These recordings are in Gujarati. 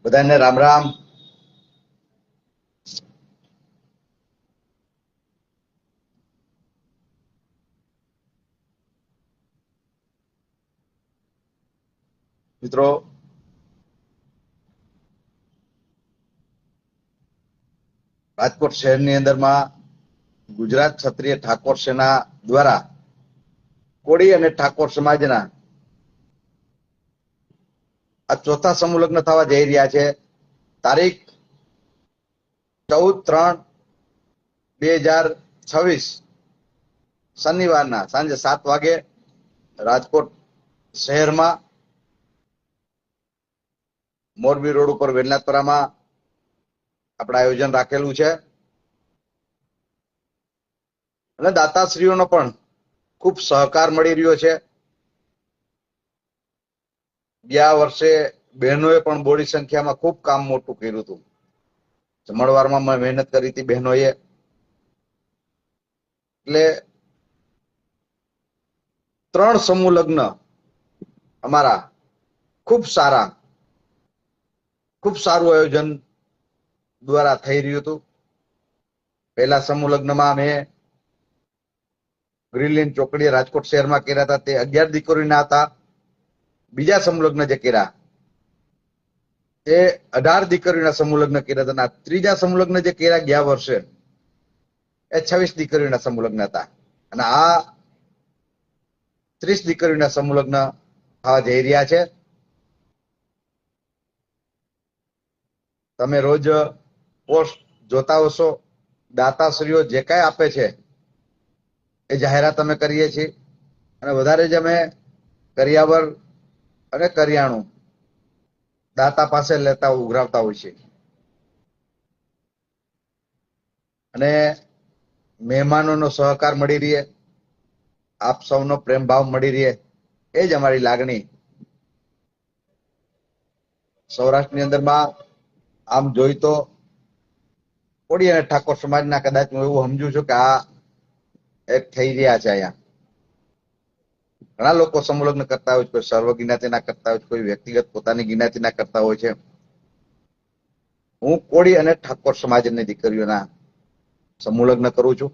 બધાને રામ રામ. મિત્રો, રાજકોટ શહેરની અંદરમાં ગુજરાત ક્ષત્રિય ઠાકોર સેના દ્વારા કોળી અને ઠાકોર સમાજના આ ચોથા સમૂહ લગ્ન થવા જઈ રહ્યા છે. તારીખ 14/3/2026 શનિવારના સાંજે 7 વાગે રાજકોટ શહેરમાં મોરબી રોડ ઉપર વેલનાથપરામાં આપણે આયોજન રાખેલું છે અને દાતાશ્રીઓનો પણ ખૂબ સહકાર મળી રહ્યો છે. ગયા વર્ષે બહેનોએ પણ બોડી સંખ્યામાં ખૂબ કામ મોટું કર્યું હતું. જમણવારમાં મહેનત કરી હતી બહેનોએ. એટલે 3 સમૂહ લગ્ન અમારા ખૂબ સારું આયોજન દ્વારા થઈ રહ્યું હતું. પહેલા સમૂહ લગ્નમાં અમે ગ્રીન ચોકડીએ રાજકોટ શહેરમાં કર્યા હતા, તે 11 દીકરીઓના હતા. બીજા સમૂહ લગ્ન જે કર્યા તે 18 દીકરીઓના સમૂહ લગ્ન કર્યા હતા. ત્રીજા સમૂહ લગ્ન જે કર્યા ગયા વર્ષે એ 26 દીકરીઓના સમૂહ લગ્ન હતા અને આ 30 દીકરીઓના સમૂહ લગ્ન થવા જઈ રહ્યા છે. તમે રોજ પોસ્ટ જોતા હશો. દાતાશ્રીઓ જે કાંઈ આપે છે એ જાહેરાત અમે કરીએ છીએ અને વધારે જ અમે કરિયાવર અને કરિયાણું દાતા પાસે લેતા ઉઘરાવતા હોય છે અને મહેમાનોનો સહકાર મળી રહે, આપ સૌનો પ્રેમ ભાવ મળી રહે, એ જ અમારી લાગણી. સૌરાષ્ટ્રની અંદરમાં આમ જોઈ તો કોળી અને ઠાકોર સમાજના કદાચ હું એવું સમજુ છું કે આ એક થઈ રહ્યા છે. અહીંયા ઘણા લોકો સમૂહ લગ્ન કરતા હોય છે, કોઈ સર્વ જ્ઞાતિના કરતા હોય છે, કોઈ વ્યક્તિગત પોતાની જ્ઞાતિના કરતા હોય છે. હું કોળી અને ઠાકોર સમાજની દીકરીઓના સમૂહ લગ્ન કરું છું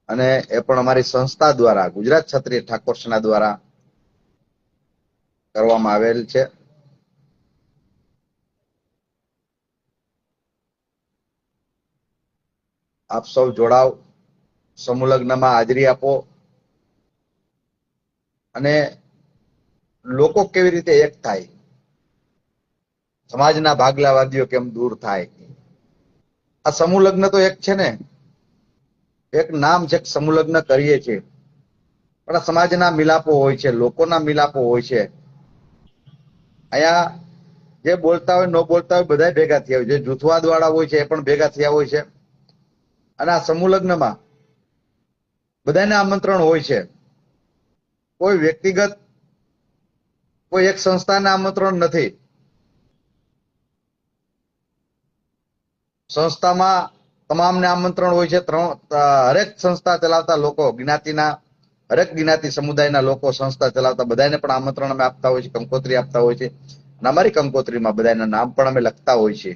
અને એ પણ અમારી સંસ્થા દ્વારા, ગુજરાત ક્ષત્રિય ઠાકોર સેના દ્વારા કરવામાં આવેલ છે. આપ સૌ જોડાવ, સમૂહ લગ્નમાં હાજરી આપો અને લોકો કેવી રીતે એક થાય, સમાજના ભાગલાવાદીઓ કેમ દૂર થાય. આ સમૂહ લગ્ન તો એક છે ને, એક નામ છે, સમૂહ લગ્ન કરીએ છીએ, પણ સમાજના મિલાપો હોય છે, લોકોના મિલાપો હોય છે. અહીંયા જે બોલતા હોય ન બોલતા હોય બધા ભેગા થયા હોય, જે જૂથવાદ વાળા હોય છે એ પણ ભેગા થયા હોય છે. અને આ સમૂહ લગ્નમાં બધાને આમંત્રણ હોય છે. કોઈ વ્યક્તિગત કોઈ એક સંસ્થાને આમંત્રણ નથી. સંસ્થામાં તમામને આમંત્રણ હોય છે. હરેક સંસ્થા ચલાવતા લોકો, જ્ઞાતિના હરેક જ્ઞાતિ સમુદાયના લોકો સંસ્થા ચલાવતા બધાને પણ આમંત્રણ અમે આપતા હોય છે, કંકોત્રી આપતા હોય છે અને અમારી કંકોત્રીમાં બધાના નામ પણ અમે લખતા હોય છે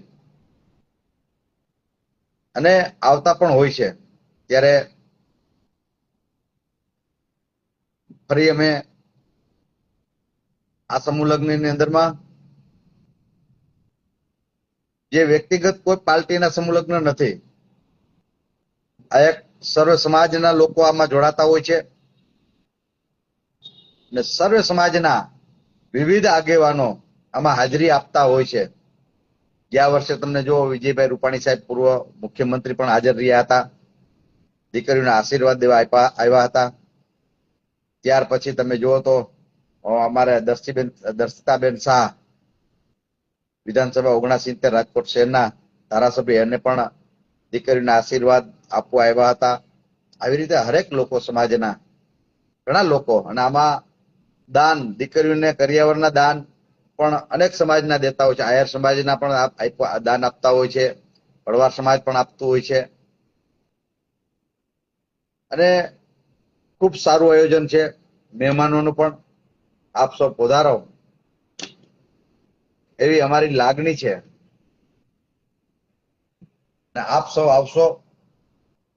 અને આવતા પણ હોય છે. ત્યારે ફરી અમે આ સમૂહ લગ્નની અંદરમાં જે વ્યક્તિગત કોઈ પાર્ટીના સમૂહ લગ્ન નથી. આ એક સર્વ સમાજના લોકો આમાં જોડાતા હોય છે અને સર્વ સમાજના વિવિધ આગેવાનો આમાં હાજરી આપતા હોય છે. ગયા વર્ષે તમને જો વિજયભાઈ રૂપાણી સાહેબ પૂર્વ મુખ્યમંત્રી પણ હાજર રહ્યા હતા, દીકરીઓના આશીર્વાદ દેવા આવ્યા હતા. ત્યાર પછી તમે જુઓ તો અમારે દર્શિતાબેન શાહ, વિધાનસભા 69 રાજકોટ શહેરના ધારાસભ્ય, એને પણ દીકરીના આશીર્વાદ આપવા આવ્યા હતા. આવી રીતે હરેક લોકો, સમાજના ઘણા લોકો, અને આમાં દાન, દીકરીઓને કરિયાવરના દાન પણ અનેક સમાજના દેતા હોય છે. આયર સમાજના પણ દાન આપતા હોય છે, ભરવાડ સમાજ પણ આપતું હોય છે અને ખૂબ સારું આયોજન છે. મહેમાનોનું પણ આપ સૌ પધારો એવી અમારી લાગણી છે. ને આપ સૌ આવશો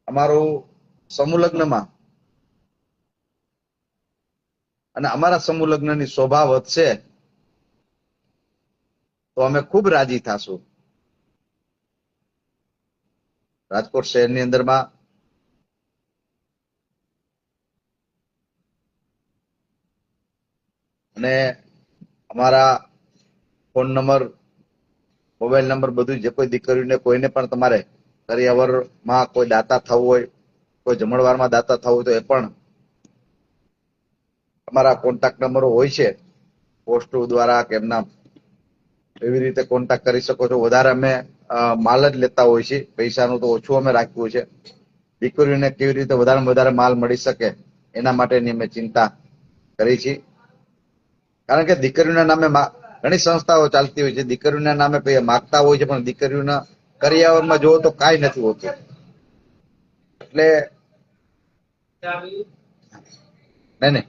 અમારું સમૂહ લગ્નમાં, અને અમારા સમૂહ લગ્નની શોભા વધશે તો અમે ખૂબ રાજી થાશું. રાજકોટ શહેરની અંદરમાં અને અમારા ફોન નંબર, મોબાઈલ નંબર બધું, જે કોઈ દીકરીઓને કોઈને પણ તમારે કરિયાવરમાં કોઈ દાતા થવું હોય, કોઈ જમણવારમાં દાતા થવું હોય તો એ પણ અમારા કોન્ટેક્ટ નંબરો હોય છે. પોસ્ટ દ્વારા કે એમના એવી રીતે કોન્ટેક્ટ કરી શકો છો. વધારે અમે માલ જ લેતા હોય છે, પૈસાનું તો ઓછું અમે રાખ્યું છે. દીકરીઓને કેવી રીતે વધારે માલ મળી શકે એના માટેની અમે ચિંતા કરી છે. કારણ કે દીકરીઓના નામે ઘણી સંસ્થાઓ ચાલતી હોય છે, દીકરીઓના નામે માગતા હોય છે, પણ દીકરીઓના કરિયાવરમાં જોવો તો કાંઈ નથી હોતું. એટલે નહીં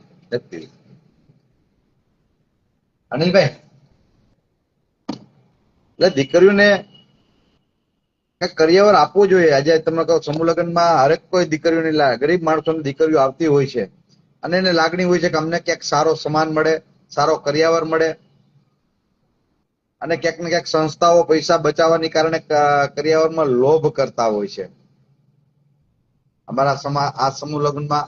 અનિલભાઈ, એટલે દીકરીઓને કરિયાવર આપવું જોઈએ. આજે તમે કહો સમૂહ લગ્નમાં હરેક કોઈ દીકરીઓની, ગરીબ માણસોની દીકરીઓ આવતી હોય છે અને એને લાગણી હોય છે કે અમને ક્યાંક સારો સમાન મળે, સારો કરિયાવર મળે. અને ક્યાંક ને ક્યાંક સંસ્થાઓ પૈસા બચાવવાની કારણે કરિયાવરમાં લોભ કરતા હોય છે. અમારા આ સમૂહ લગ્નમાં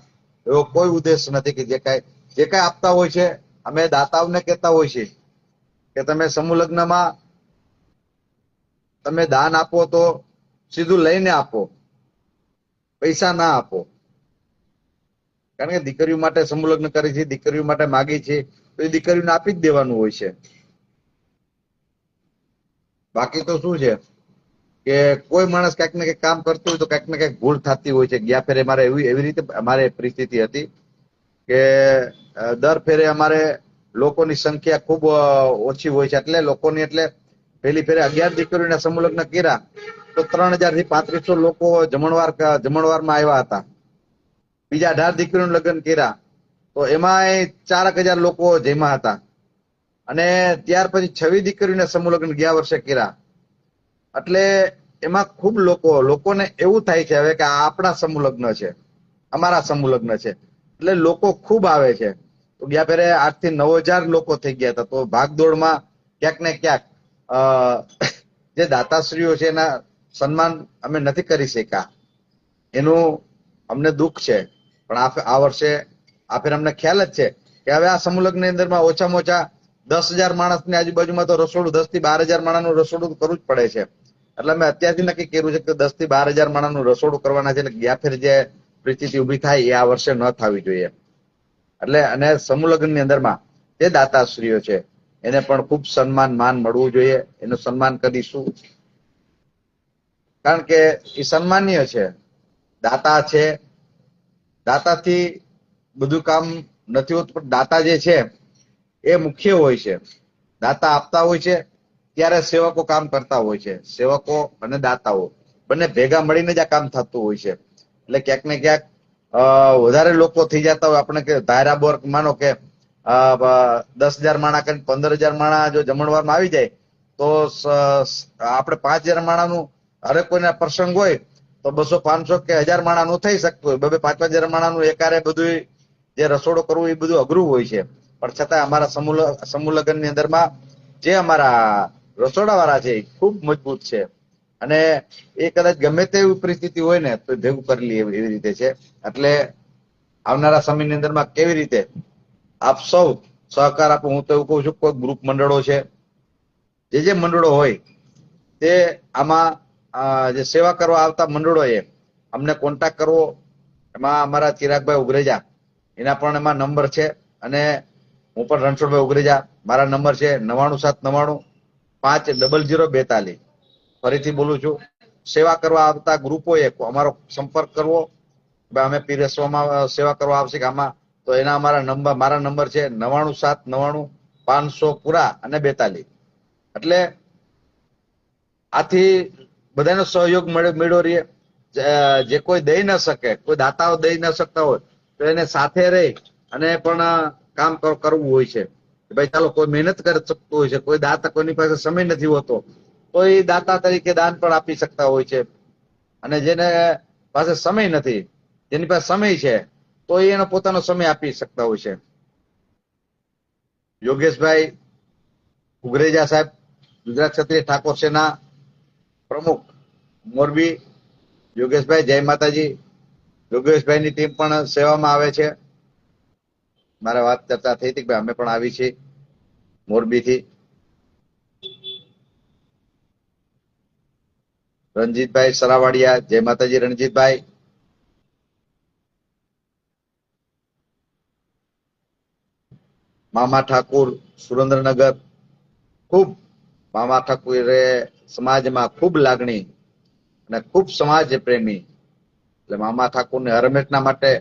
એવો કોઈ ઉદ્દેશ નથી કે જે કાંઈ આપતા હોય છે, અમે દાતાઓને કહેતા હોય છે કે તમે સમૂહ લગ્નમાં તમે દાન આપો તો સીધું લઈને આપો, પૈસા ના આપો. કારણ કે દીકરીઓ માટે સમૂહ લગ્ન કરી છે, દીકરીઓ માટે માગી છે, તો એ દીકરીઓને આપી જ દેવાનું હોય છે. બાકી તો શું છે કે કોઈ માણસ ક્યાંક ને ક્યાંક કામ કરતું હોય તો ક્યાંક ને ક્યાંક ભૂલ થતી હોય છે. ગયા ફેરે અમારે એવી રીતે અમારે પરિસ્થિતિ હતી કે દર ફેરે અમારે લોકોની સંખ્યા ખૂબ ઓછી હોય છે. એટલે લોકોની, એટલે પેલી ફેરે 11 દીકરીઓના સમૂહ લગ્ન કર્યા તો 3000 થી 3500 લોકો જમણવારમાં આવ્યા હતા. બીજા 18 દીકરીઓનું લગ્ન કર્યા તો એમાં 4000 લોકો જેમાં હતા. અને ત્યાર પછી 26 દીકરીઓના સમૂહ લગ્ન ગયા વર્ષે કર્યા. એટલે એમાં ખૂબ લોકોને એવું થાય છે હવે કે આપણા સમૂહ લગ્ન છે, અમારા સમૂહ લગ્ન છે, એટલે લોકો ખૂબ આવે છે. તો ગયા ફેરે 8 થી 9000 લોકો થઈ ગયા હતા. તો ભાગદોડમાં ક્યાંક ને ક્યાંક જે દાતાશ્રીઓ છે એના સન્માન અમે નથી કરી શક્યા. એનું અમને દુઃખ છે. પણ આ વર્ષે આ ફેર અમને ખ્યાલ જ છે કે હવે આ સમૂહ લગ્નની અંદરમાં ઓછામાં ઓછા 10,000 માણસની આજુબાજુમાં તો રસોડું, 10 થી 12,000 માણસનું રસોડું કરવું જ પડે છે. એટલે અમે અત્યારથી નક્કી કર્યું છે કે 10 થી 12,000 માણસનું રસોડું કરવાના છે. એટલે ગયા ફેર જે પરિસ્થિતિ ઉભી થાય એ આ વર્ષે ન થવી જોઈએ. એટલે અને સમૂહ લગ્નની અંદરમાં જે દાતાશ્રીઓ છે એને પણ ખૂબ સન્માન, માન મળવું જોઈએ. એનું સન્માન કરીશું, કારણ કે એ સન્માનીય છે. દાતા છે, દાતાથી બધું કામ નથી હોતું, પણ દાતા જે છે એ મુખ્ય હોય છે. દાતા આપતા હોય છે ત્યારે સેવકો કામ કરતા હોય છે. સેવકો અને દાતાઓ બંને ભેગા મળીને જ આ કામ થતું હોય છે. એટલે ક્યાંક ને ક્યાંક વધારે લોકો થઈ જતા હોય, આપણે કે ધારા બોર માનો કે 10,000 માણા કરીને 15,000 માણા જો જમણવારમાં આવી જાય તો આપણે 5,000 માણાનું હરેક કોઈના પ્રસંગ હોય તો 200, 500 કે 1000 માણાનું થઈ શકતું હોય. 5,000 માણાનું એકારે બધું જે રસોડું કરવું એ બધું અઘરું હોય છે. પણ છતાં અમારા સમૂહ લગ્નની અંદરમાં જે અમારા રસોડા વાળા છે એ ખૂબ મજબૂત છે. અને એ કદાચ ગમે તેવી પરિસ્થિતિ હોય ને તો ભેગું કરી લે એવી રીતે છે. એટલે આવનારા સમયની અંદરમાં કેવી રીતે આપ સૌ સહકાર આપો. હું તો એવું કહું છું, કોઈ ગ્રુપ મંડળો છે, જે મંડળો હોય તે આમાં જે સેવા કરવા આવતા મંડળોએ અમને કોન્ટેક્ટ કરવો. એમાં અમારા ચિરાગભાઈ ઉગરેજા, એના પણ એમાં નંબર છે. અને હું પણ રણછોડભાઈ ઉગરેજા, મારા નંબર છે 9799500242. ફરીથી બોલું છું, સેવા કરવા આવતા ગ્રુપોએ અમારો સંપર્ક કરવો. અમે પીરસવામાં સેવા કરવા આવશે કે આમાં, તો એના મારા નંબર છે 9799500500 પૂરા અને 42. એટલે આથી બધાનો સહયોગ મળ્યો રહીએ. જે કોઈ દઈ ન શકે, કોઈ દાતાઓ દઈ ન શકતા હોય તો એને સાથે રહી અને પણ કામ કરવું હોય છે. ભાઈ ચાલો કોઈ મહેનત કરી શકતું હોય છે, કોઈ દાતા, કોઈની પાસે સમય નથી હોતો તો એ દાતા તરીકે દાન પણ આપી શકતા હોય છે. અને જેને પાસે સમય નથી, જેની પાસે સમય છે તો એનો પોતાનો સમય આપી શકતા હોય છે. યોગેશભાઈ ઉગરેજા સાહેબ, ગુજરાત ક્ષત્રિય ઠાકોર સેના પ્રમુખ મોરબી. યોગેશભાઈ જય માતાજી. યોગેશભાઈની ટીમ પણ સેવામાં આવે છે. મારે વાત ચર્ચા થઈ હતી કે અમે પણ આવી છીએ મોરબીથી. રણજીતભાઈ સરાવાડિયા, જય માતાજી રણજીતભાઈ. મામા ઠાકુર સુરેન્દ્રનગર, ખૂબ મામા ઠાકુરે સમાજમાં ખૂબ લાગણી અને ખૂબ સમાજ પ્રેમી. એટલે મામા ઠાકુરને હર હંમેશના માટે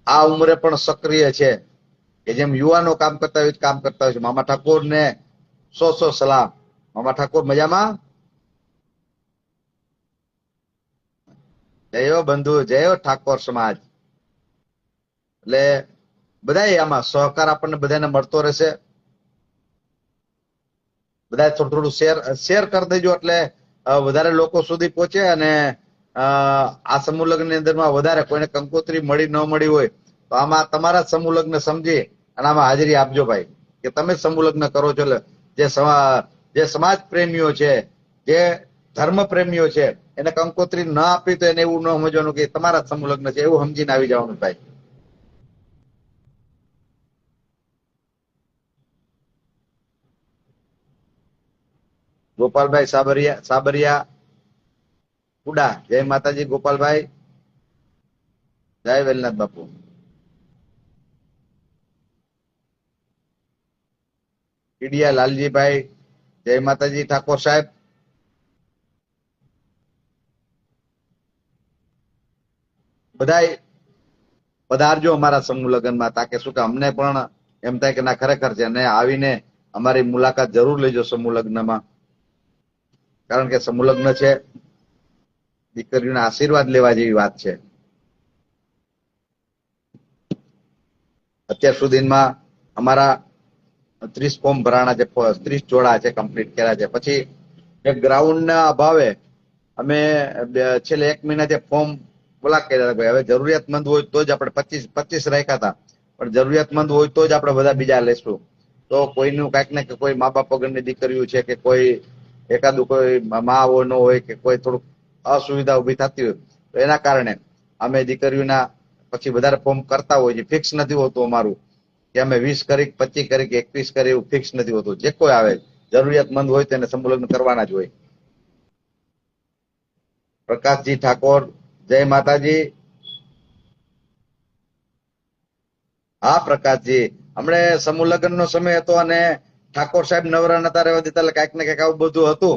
આ ઉંમરે પણ સક્રિય છે, કે જેમ યુવાનો કામ કરતા હોય કામ કરતા હોય છે. મામા ઠાકોરને સો સો સલામ. મામા ઠાકોર મજામાં? જય હો બંધુ, જય હો ઠાકોર સમાજ. એટલે બધા આમાં સહકાર આપણને બધાને મળતો રહેશે. બધા થોડું થોડું શેર કરી દેજો, એટલે વધારે લોકો સુધી પહોંચે. અને આ સમૂહ લગ્ન ની અંદરમાં વધારે કોઈને કંકોત્રી મળી ન મળી હોય તો આમાં તમારા સમૂહ લગ્ન સમજી અને આમાં હાજરી આપજો ભાઈ, કે તમે સમૂહ લગ્ન કરો છો. જે સમાજ પ્રેમીઓ છે, જે ધર્મ પ્રેમીઓ છે, એને કંકોત્રી ન આપી તો એને એવું ન સમજવાનું કે તમારા સમૂહ લગ્ન છે, એવું સમજીને આવી જવાનું ભાઈ. ગોપાલભાઈ સાબરિયા કુડા, જય માતાજી ગોપાલભાઈ. જય વેલનાથ બાપુ. ઈડિયા લાલજીભાઈ, જય માતાજી ઠાકોર સાહેબ. બધાય પધારજો અમારા સમૂહ લગ્નમાં, તાકે શું કે અમને પણ એમ થાય કે ના ખરેખર છે, અને આવીને અમારી મુલાકાત જરૂર લેજો સમૂહ લગ્નમાં. કારણ કે સમૂહ લગ્ન છે, દીકરીઓના આશીર્વાદ લેવા જેવી વાત છે. અત્યાર સુધીમાં અમારા 30 ફોર્મ ભરાણા છે, 30 જોડા છે, કમ્પ્લીટ કર્યા છે. પછી એક ગ્રાઉન્ડ ના અભાવે અમે છેલ્લે 1 મહિનાથી ફોર્મ બોલા કર્યા હતા. હવે જરૂરિયાતમંદ હોય તો જ આપણે 25 રાખ્યા હતા, પણ જરૂરિયાતમંદ હોય તો જ આપણે બધા બીજા લેશું. તો કોઈનું કાંઈક ને કે કોઈ મા બાપ વગરની દીકરીઓ છે, કે કોઈ એકાદું કોઈ મા ન હોય, કે કોઈ થોડુંક અસુવિધા ઉભી થતી હોય, તો એના કારણે અમે દીકરીઓના પછી વધારે ફોર્મ કરતા હોય છે. ફિક્સ નથી હોતું અમારું કે અમે 20 કરી, 25 કરી કે 21 કરી, એવું ફિક્સ નથી હોતું. જે કોઈ આવે જરૂરિયાતમંદ હોય તેને સમૂહ લગ્ન કરવાના જ હોય. પ્રકાશજી ઠાકોર, જય માતાજી. હા પ્રકાશજી, હમણે સમૂહ લગ્ન નો સમય હતો અને ઠાકોર સાહેબ નવરા નતા રહેવા દેતા, એટલે કાંઈક ને કાંઈક આવું બધું હતું.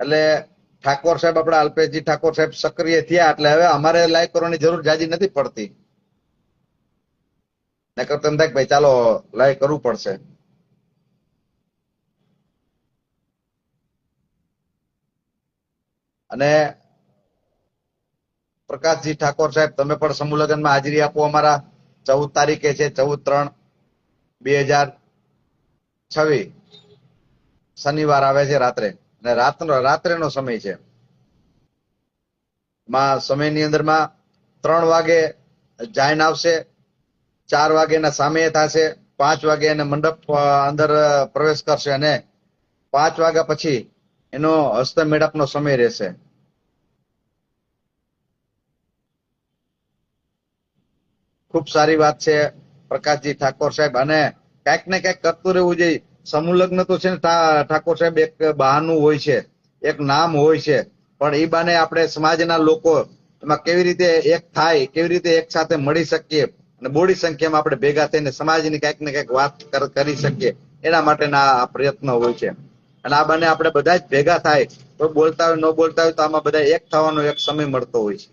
એટલે ઠાકોર સાહેબ, આપડા અલ્પેશજી ઠાકોર સાહેબ સક્રિય થયા, એટલે હવે અમારે લાઈક કરવાની જરૂર જાજી નથી પડતી. નકર તો એમ થાય કે ભાઈ ચાલો લાઈક કરવું પડશે. અને પ્રકાશજી ઠાકોર સાહેબ, તમે પણ સમૂહ લગ્નમાં હાજરી આપો અમારા. 14 તારીખે છે, 14/3/2026 શનિવાર આવે છે રાત્રે, અને રાત્રેનો સમય છે. સમયની અંદરમાં 3 વાગે જાઈન આવશે, 4 વાગે એના સામે થશે, 5 વાગે એને મંડપ અંદર પ્રવેશ કરશે, અને 5 વાગ્યા પછી એનો હસ્તમેળાપનો સમય રહેશે. ખૂબ સારી વાત છે પ્રકાશજી ઠાકોર સાહેબ, અને કાંઈક ને કાંઈક કરતું રહેવું જોઈએ. સમૂહ લગ્ન તો છે ને ઠાકોર સાહેબ, એક બહાનું હોય છે, એક નામ હોય છે, પણ એ બાને આપણે સમાજના લોકો એમાં કેવી રીતે એક થાય, કેવી રીતે એક સાથે મળી શકીએ અને બોડી સંખ્યામાં આપણે ભેગા થઈને સમાજની કાંઈક ને કાંઈક વાત કરી શકીએ, એના માટેના આ પ્રયત્ન હોય છે. અને આ બાને આપણે બધા જ ભેગા થાય, તો બોલતા હોય ન બોલતા હોય તો આમાં બધા એક થવાનો એક સમય મળતો હોય છે.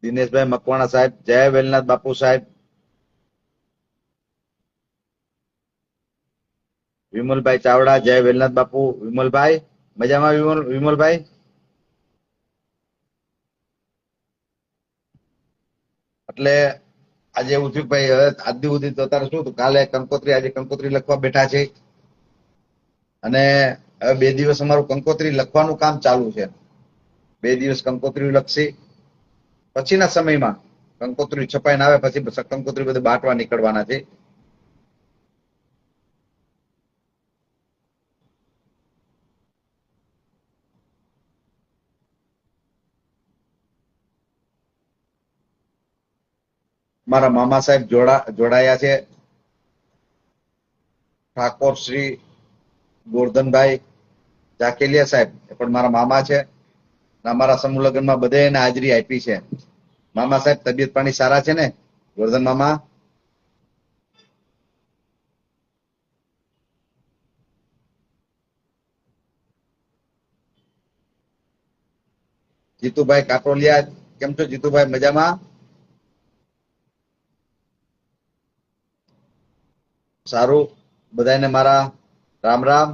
દિનેશભાઈ મકવાણા સાહેબ, જય વેલનાથ બાપુ સાહેબ. વિમલભાઈ ચાવડા, જય વેલનાથ બાપુ. વિમલભાઈ મજામાં? વિમલભાઈ એટલે આજે એવું થયું ભાઈ, હવે આજ દી સુધી તો તારે શું હતું, કાલે કંકોત્રી, આજે કંકોત્રી લખવા બેઠા છે. અને હવે 2 દિવસ અમારું કંકોત્રી લખવાનું કામ ચાલુ છે. 2 દિવસ કંકોત્રી લખશી, પછીના સમયમાં કંકોત્રી છપાઈને આવે પછી કંકોત્રી બધું બાંટવા નીકળવાના છે. મારા મામા સાહેબ જોડાયા છે, ઠાકોર શ્રી ગોરધનભાઈ જાકેલિયા સાહેબ, એ પણ મારા મામા છે. અમારા સમૂહ લગ્નમાં બધે એને હાજરી આપી છે. મામા સાહેબ તબિયત પાણી સારા છે ને ગોરધન મામા? જીતુભાઈ કાટોલિયા, કેમ છો જીતુભાઈ? મજામાં? સારું, બધાને મારા રામ રામ.